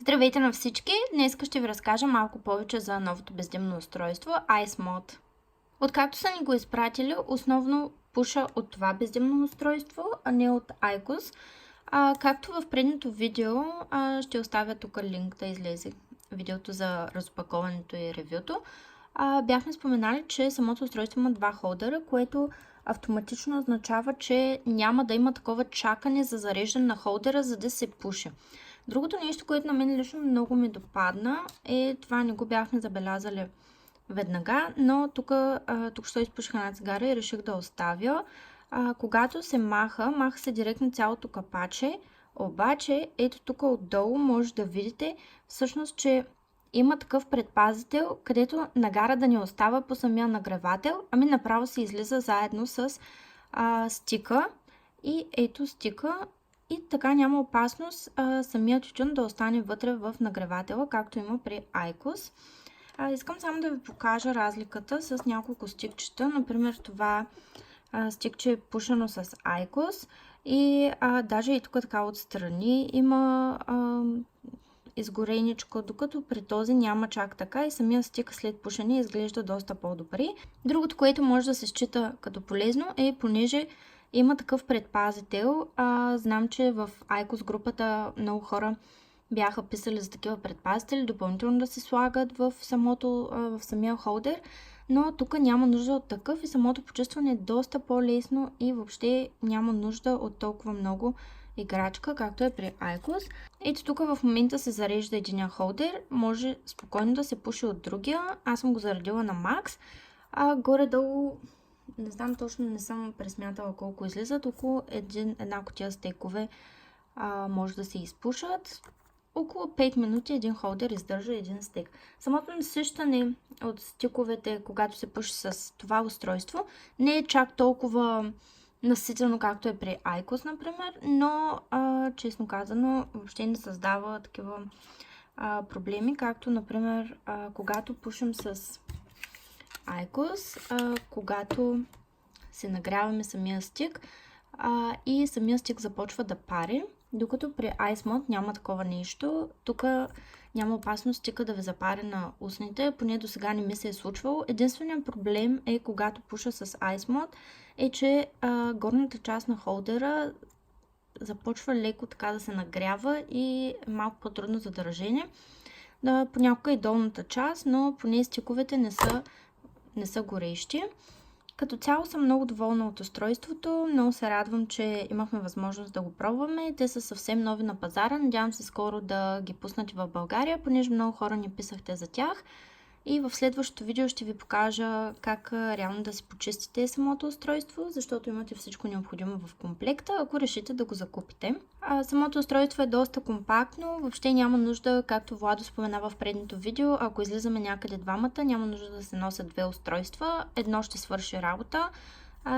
Здравейте на всички! Днес ще ви разкажа малко повече за новото бездимно устройство iSmod. Откакто са ни го изпратили, основно пуша от това бездимно устройство, а не от iQOS. Както в предното видео, ще оставя тук линк да излезе видеото за разпаковането и ревюто. Бяхме споменали, че самото устройство има два холдера, което автоматично означава, че няма да има такова чакане за зареждане на холдера, за да се пуши. Другото нещо, което на мен лично много ми допадна, е това, не го бяхме забелязали веднага, но тук ще изпуших една цигара и реших да оставя. Когато се маха се директно цялото капаче, обаче ето тук отдолу може да видите всъщност, че има такъв предпазител, където нагара да не остава по самия нагревател, ами направо се излиза заедно с стика. И ето стика. И така няма опасност самият тютюн да остане вътре в нагревателя, както има при iQOS. Искам само да ви покажа разликата с няколко стикчета. Например, това стикче е пушено с iQOS и даже и тук така отстрани има изгореничко, докато при този няма чак така и самия стик след пушене изглежда доста по-добре. Другото, което може да се счита като полезно е, понеже има такъв предпазител. Знам, че в iQOS групата много хора бяха писали за такива предпазители, допълнително да се слагат в самия холдер, но тук няма нужда от такъв и самото почистване е доста по-лесно и въобще няма нужда от толкова много играчка, както е при iQOS. Ето тук в момента се зарежда един холдер, може спокойно да се пуши от другия. Аз съм го заредила на Max, горе-долу не знам точно, не съм пресмятала колко излизат. Около една кутия стейкове може да се изпушат. Около 5 минути един холдер издържа един стек. Самото насищане от стиковете, когато се пуши с това устройство, не е чак толкова наситено, както е при iQOS, например, но честно казано, въобще не създава такива проблеми, както, например, когато пушим с iQOS, когато се нагряваме самия стик и самия стик започва да пари, докато при iSmod няма такова нещо. Тук няма опасност стика да ви запари на устните, поне до сега не ми се е случвало. Единственият проблем е, когато пуша с iSmod, е, че горната част на холдера започва леко така да се нагрява и малко по-трудно за държане. Понякога и долната част, но поне стиковете не са горещи. Като цяло съм много доволна от устройството, много се радвам, че имахме възможност да го пробваме. Те са съвсем нови на пазара, надявам се скоро да ги пуснат и в България, понеже много хора ни писахте за тях. И в следващото видео ще ви покажа как реално да си почистите самото устройство, защото имате всичко необходимо в комплекта, ако решите да го закупите. Самото устройство е доста компактно, въобще няма нужда, както Владо спомена в предното видео, ако излизаме някъде двамата, няма нужда да се носят две устройства, едно ще свърши работа.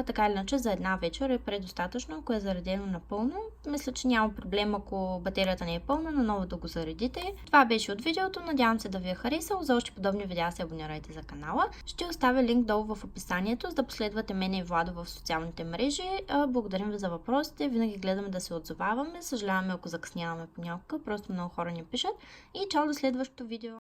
Така или иначе за една вечер е предостатъчно, ако е заредено напълно. Мисля, че няма проблем, ако батерията не е пълна, наново да го заредите. Това беше от видеото, надявам се да ви е харесало. За още подобни видеа се абонирайте за канала. Ще оставя линк долу в описанието, за да последвате мене и Владо в социалните мрежи. Благодарим ви за въпросите, винаги гледаме да се отзоваваме. Съжаляваме, ако закъсняваме понякога, просто много хора ни пишат. И чао до следващото видео!